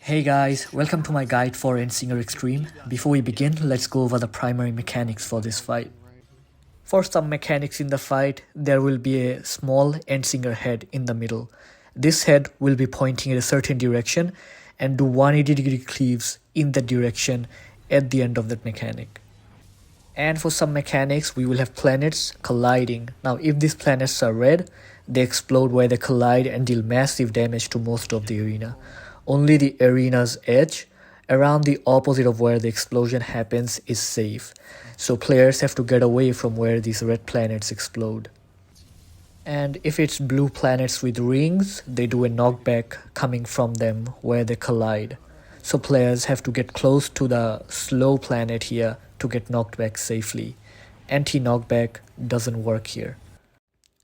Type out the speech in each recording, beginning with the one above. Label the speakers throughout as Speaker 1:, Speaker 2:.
Speaker 1: Hey guys, welcome to my guide for Endsinger Extreme. Before we begin, let's go over the primary mechanics for this fight. For some mechanics in the fight, there will be a small Endsinger head in the middle. This head will be pointing in a certain direction and do 180-degree cleaves in that direction at the end of that mechanic. And for some mechanics, we will have planets colliding. Now, if these planets are red, they explode where they collide and deal massive damage to most of the arena. Only the arena's edge, around the opposite of where the explosion happens, is safe. So players have to get away from where these red planets explode. And if it's blue planets with rings, they do a knockback coming from them where they collide. So players have to get close to the slow planet here to get knocked back safely. Anti-knockback doesn't work here.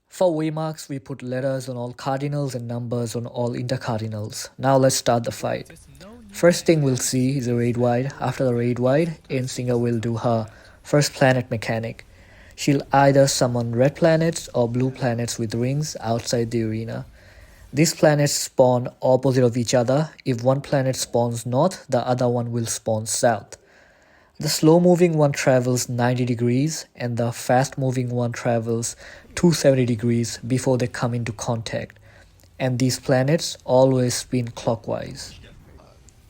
Speaker 1: For waymarks, we put letters on all cardinals and numbers on all intercardinals. Now let's start the fight. First thing we'll see is a raid wide. After the raid wide, Endsinger will do her first planet mechanic. She'll either summon red planets or blue planets with rings outside the arena. These planets spawn opposite of each other. If one planet spawns north, the other one will spawn south. The slow-moving one travels 90 degrees and the fast-moving one travels 270 degrees before they come into contact. And these planets always spin clockwise.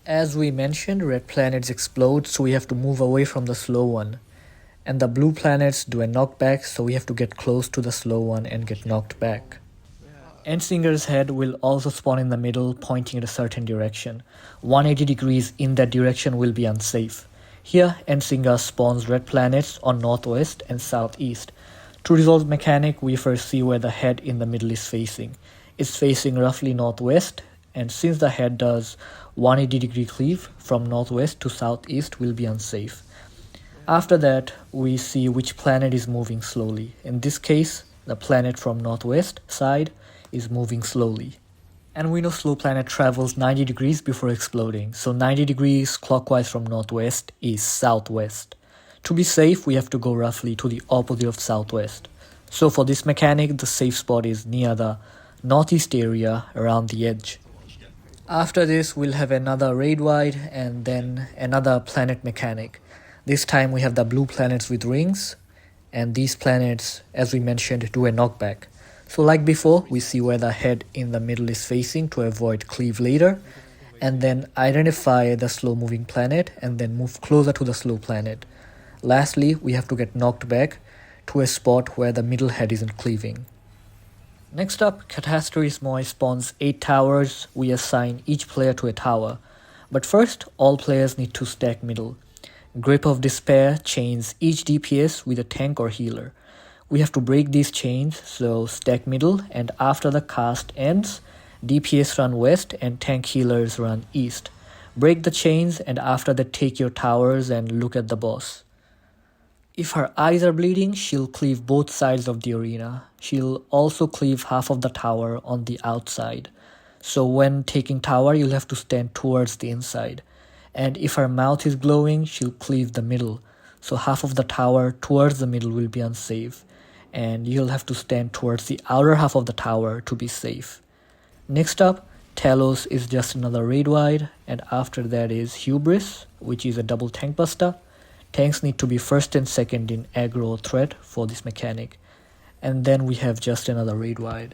Speaker 1: As we mentioned, red planets explode, so we have to move away from the slow one. And the blue planets do a knockback, so we have to get close to the slow one and get knocked back. Endsinger's head will also spawn in the middle, pointing in a certain direction. 180 degrees in that direction will be unsafe. Here, Endsinger spawns red planets on northwest and southeast. To resolve the mechanic, we first see where the head in the middle is facing. It's facing roughly northwest, and since the head does 180-degree cleave from northwest to southeast will be unsafe. After that, we see which planet is moving slowly. In this case, the planet from northwest side is moving slowly. And we know slow planet travels 90 degrees before exploding, so 90 degrees clockwise from northwest is southwest. To be safe, we have to go roughly to the opposite of southwest. So for this mechanic, the safe spot is near the northeast area around the edge. After this, we'll have another raid wide and then another planet mechanic. This time we have the blue planets with rings, and these planets, as we mentioned, do a knockback. So like before, we see where the head in the middle is facing to avoid cleave later, and then identify the slow moving planet and then move closer to the slow planet. Lastly, we have to get knocked back to a spot where the middle head isn't cleaving. Next up, Catastrophe Moi spawns 8 towers. We assign each player to a tower. But first, all players need to stack middle. Grip of Despair chains each DPS with a tank or healer. We have to break these chains, so stack middle, and after the cast ends, DPS run west and tank healers run east. Break the chains, and after that take your towers and look at the boss. If her eyes are bleeding, she'll cleave both sides of the arena. She'll also cleave half of the tower on the outside. So when taking tower, you'll have to stand towards the inside. And if her mouth is glowing, she'll cleave the middle. So half of the tower towards the middle will be unsafe. And you'll have to stand towards the outer half of the tower to be safe. Next up, Talos is just another raid wide, and after that is Hubris, which is a double tank buster. Tanks need to be first and second in aggro threat for this mechanic. And then we have just another raid wide.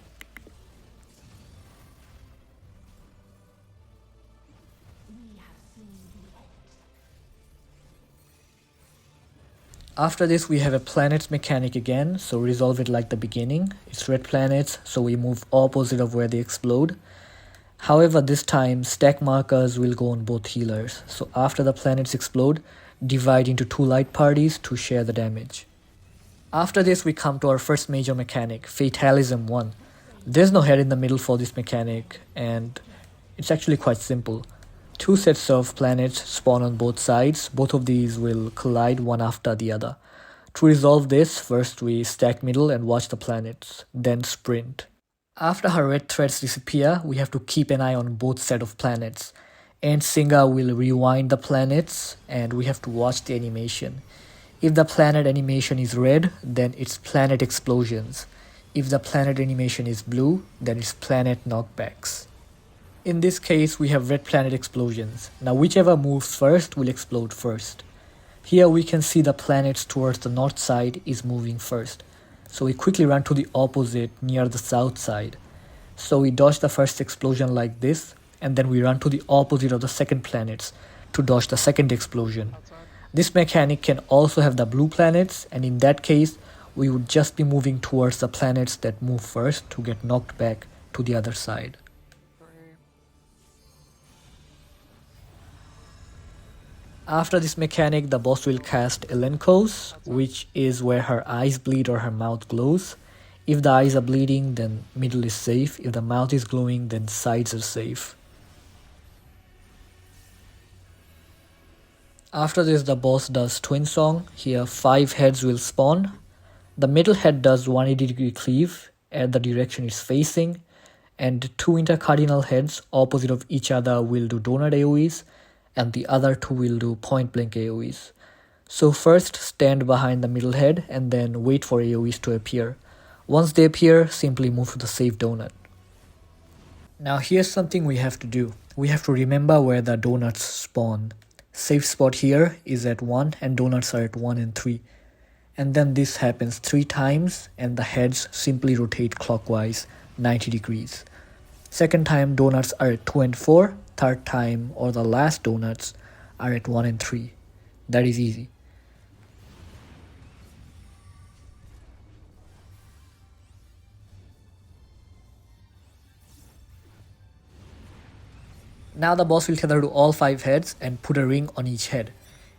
Speaker 1: After this, we have a planets mechanic again, so resolve it like the beginning. It's red planets, so we move opposite of where they explode. However, this time, stack markers will go on both healers. So after the planets explode, divide into 2 light parties to share the damage. After this, we come to our first major mechanic, Fatalism 1. There's no head in the middle for this mechanic, and it's actually quite simple. 2 sets of planets spawn on both sides. Both of these will collide one after the other. To resolve this, first we stack middle and watch the planets, then sprint. After her red threads disappear, we have to keep an eye on both sets of planets. Endsinger will rewind the planets and we have to watch the animation. If the planet animation is red, then it's planet explosions. If the planet animation is blue, then it's planet knockbacks. In this case, we have red planet explosions. Now whichever moves first will explode first. Here we can see the planets towards the north side is moving first. So we quickly run to the opposite near the south side. So we dodge the first explosion like this, and then we run to the opposite of the second planets to dodge the second explosion. This mechanic can also have the blue planets, and in that case, we would just be moving towards the planets that move first to get knocked back to the other side. After this mechanic, the boss will cast Elenkos, which is where her eyes bleed or her mouth glows. If the eyes are bleeding, then middle is safe. If the mouth is glowing, then sides are safe. After this, the boss does Twinsong. Here 5 heads will spawn. The middle head does 180-degree cleave at the direction it's facing, and 2 intercardinal heads opposite of each other will do donut AoEs, and the other 2 will do point blank AoEs. So first stand behind the middle head and then wait for AoEs to appear. Once they appear, simply move to the safe donut. Now here's something we have to do. We have to remember where the donuts spawn. Safe spot here is at 1 and donuts are at 1 and 3. And then this happens 3 times and the heads simply rotate clockwise 90 degrees. Second time donuts are at 2 and 4. Third time or the last donuts are at 1 and 3. That is easy. Now the boss will tether to all 5 heads and put a ring on each head.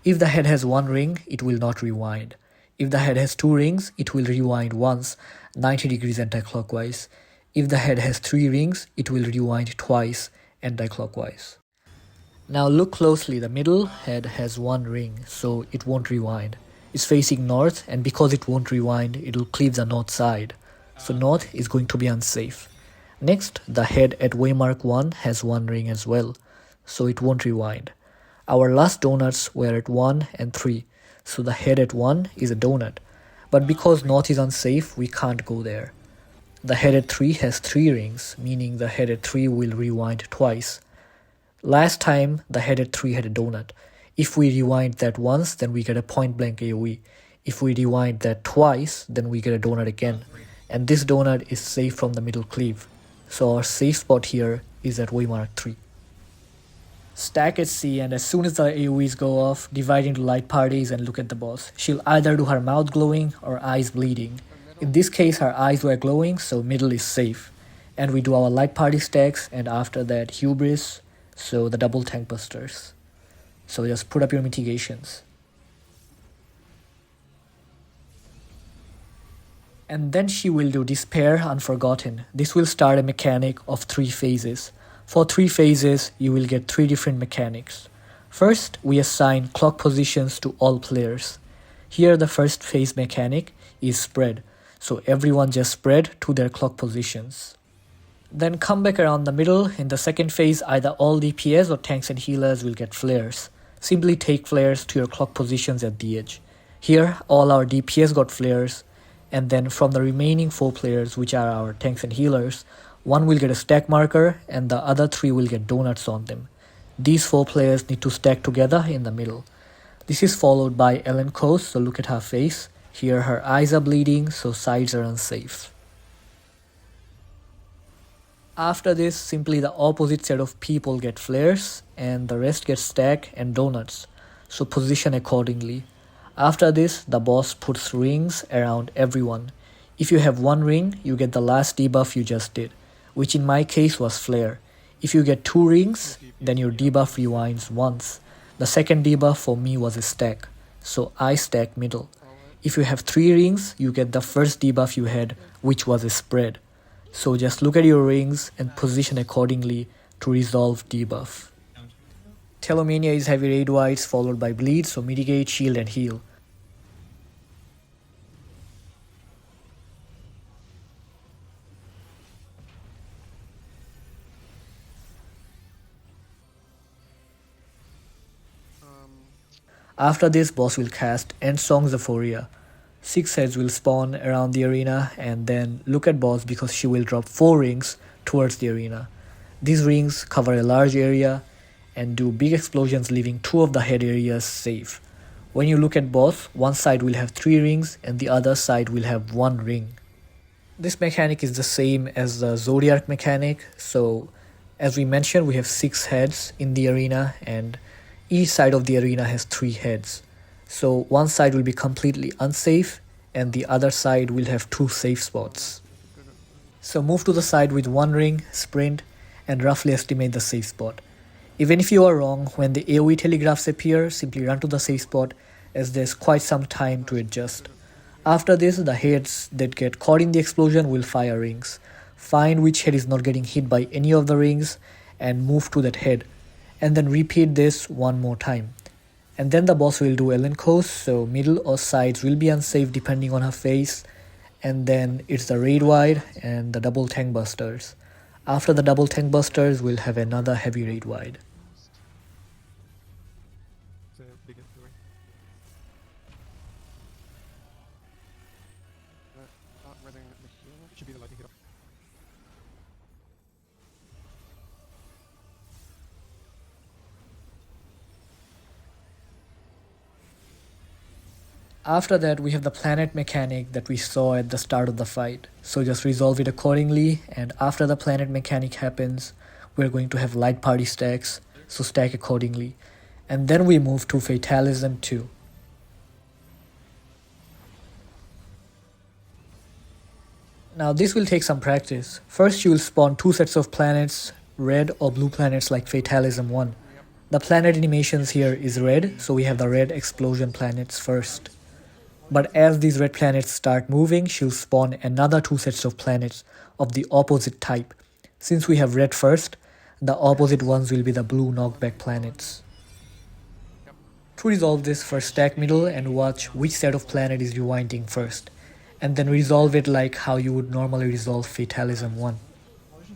Speaker 1: If the head has 1 ring, it will not rewind. If the head has 2 rings, it will rewind once, 90 degrees anti-clockwise. If the head has 3 rings, it will rewind twice, anti-clockwise. Now look closely, the middle head has 1 ring, so it won't rewind. It's facing north, and because it won't rewind, it will cleave the north side. So north is going to be unsafe. Next, the head at waymark 1 has 1 ring as well, so it won't rewind. Our last donuts were at 1 and 3, so the head at 1 is a donut. But because north is unsafe, we can't go there. The head at 3 has 3 rings, meaning the head at 3 will rewind twice. Last time, the head at 3 had a donut. If we rewind that once, then we get a point blank AoE. If we rewind that twice, then we get a donut again. And this donut is safe from the middle cleave. So our safe spot here is at waymark 3. Stack at C, and as soon as the AoEs go off, divide into light parties and look at the boss. She'll either do her mouth glowing or eyes bleeding. In this case, her eyes were glowing, so middle is safe. And we do our light party stacks, and after that hubris, so the double tank busters. So just put up your mitigations. And then she will do Despair Unforgotten. This will start a mechanic of 3 phases. For 3 phases, you will get 3 different mechanics. First, we assign clock positions to all players. Here the first phase mechanic is spread, so everyone just spread to their clock positions. Then come back around the middle. In the second phase, either all DPS or tanks and healers will get flares. Simply take flares to your clock positions at the edge. Here, all our DPS got flares, and then from the remaining 4 players, which are our tanks and healers, 1 will get a stack marker and the other 3 will get donuts on them. These 4 players need to stack together in the middle. This is followed by Elenkos, so look at her face. Here her eyes are bleeding, so sides are unsafe. After this, simply the opposite set of people get flares and the rest get stack and donuts, so position accordingly. After this, the boss puts rings around everyone. If you have 1 ring, you get the last debuff you just did, which in my case was flare. If you get 2 rings, then your debuff rewinds once. The second debuff for me was a stack, so I stack middle. If you have 3 rings, you get the first debuff you had, which was a spread. So just look at your rings and position accordingly to resolve debuff. Telomania is heavy raid whites followed by bleed, so mitigate, shield and heal. After this, boss will cast Endsong Zephoria. 6 heads will spawn around the arena, and then look at boss because she will drop 4 rings towards the arena. These rings cover a large area and do big explosions, leaving 2 of the head areas safe. When you look at both, one side will have 3 rings and the other side will have 1 ring. This mechanic is the same as the Zodiac mechanic, so as we mentioned, we have 6 heads in the arena and each side of the arena has 3 heads. So one side will be completely unsafe and the other side will have 2 safe spots. So move to the side with 1 ring, sprint, and roughly estimate the safe spot. Even if you are wrong, when the AoE telegraphs appear, simply run to the safe spot as there's quite some time to adjust. After this, the heads that get caught in the explosion will fire rings. Find which head is not getting hit by any of the rings and move to that head. And then repeat this 1 more time. And then the boss will do Elenkos, so middle or sides will be unsafe depending on her face. And then it's the raid wide and the double tank busters. After the double tank busters, we'll have another heavy raid wide. After that, we have the planet mechanic that we saw at the start of the fight. So just resolve it accordingly, and after the planet mechanic happens, we're going to have light party stacks, so stack accordingly. And then we move to Fatalism 2. Now this will take some practice. First you will spawn 2 sets of planets, red or blue planets like Fatalism 1. The planet animations here is red, so we have the red explosion planets first. But as these red planets start moving, she'll spawn another 2 sets of planets of the opposite type. Since we have red first, the opposite ones will be the blue knockback planets. To resolve this, first stack middle and watch which set of planet is rewinding first, and then resolve it like how you would normally resolve Fatalism 1.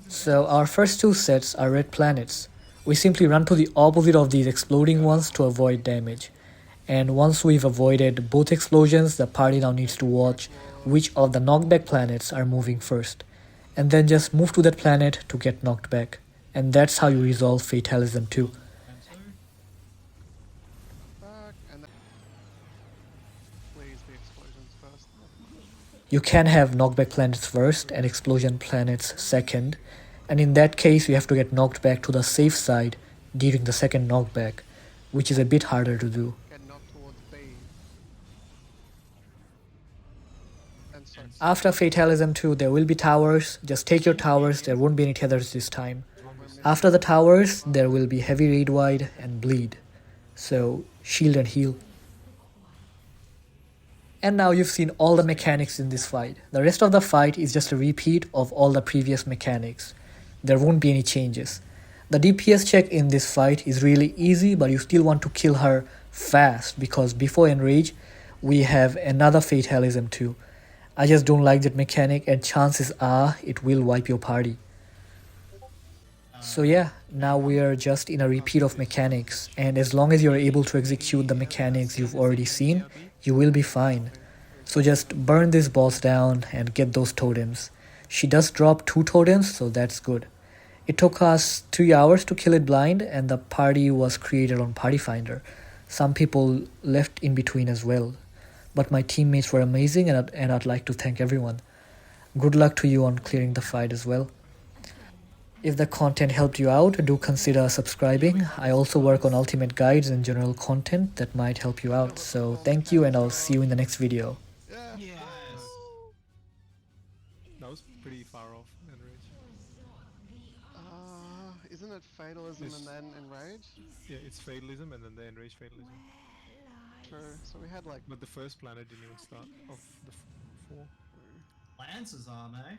Speaker 1: So our first 2 sets are red planets. We simply run to the opposite of these exploding ones to avoid damage. And once we've avoided both explosions, the party now needs to watch which of the knockback planets are moving first. And then just move to that planet to get knocked back. And that's how you resolve Fatalism 2. You can have knockback planets first and explosion planets second. And in that case, you have to get knocked back to the safe side during the second knockback, which is a bit harder to do. After Fatalism 2, there will be towers. Just take your towers, there won't be any tethers this time. After the towers, there will be heavy raid wide and bleed. So, shield and heal. And now you've seen all the mechanics in this fight. The rest of the fight is just a repeat of all the previous mechanics. There won't be any changes. The DPS check in this fight is really easy, but you still want to kill her fast because before Enrage, we have another Fatalism 2. I just don't like that mechanic and chances are it will wipe your party. So yeah, now we are just in a repeat of mechanics, and as long as you're able to execute the mechanics you've already seen, you will be fine. So just burn this boss down and get those totems. She does drop 2 totems, so that's good. It took us 3 hours to kill it blind, and the party was created on Party Finder. Some people left in between as well. But my teammates were amazing, and I'd like to thank everyone. Good luck to you on clearing the fight as well. If the content helped you out, do consider subscribing. I also work on ultimate guides and general content that might help you out. So thank you, and I'll see you in the next video.
Speaker 2: Yes. That was pretty far off, Enrage.
Speaker 3: Isn't it fatalism
Speaker 2: Yes.
Speaker 3: and then enrage?
Speaker 2: Yeah, it's Fatalism and then the Enrage Fatalism.
Speaker 3: True. So we had like.
Speaker 2: But the first planet didn't even start of the 4.
Speaker 4: Lance's arm, eh?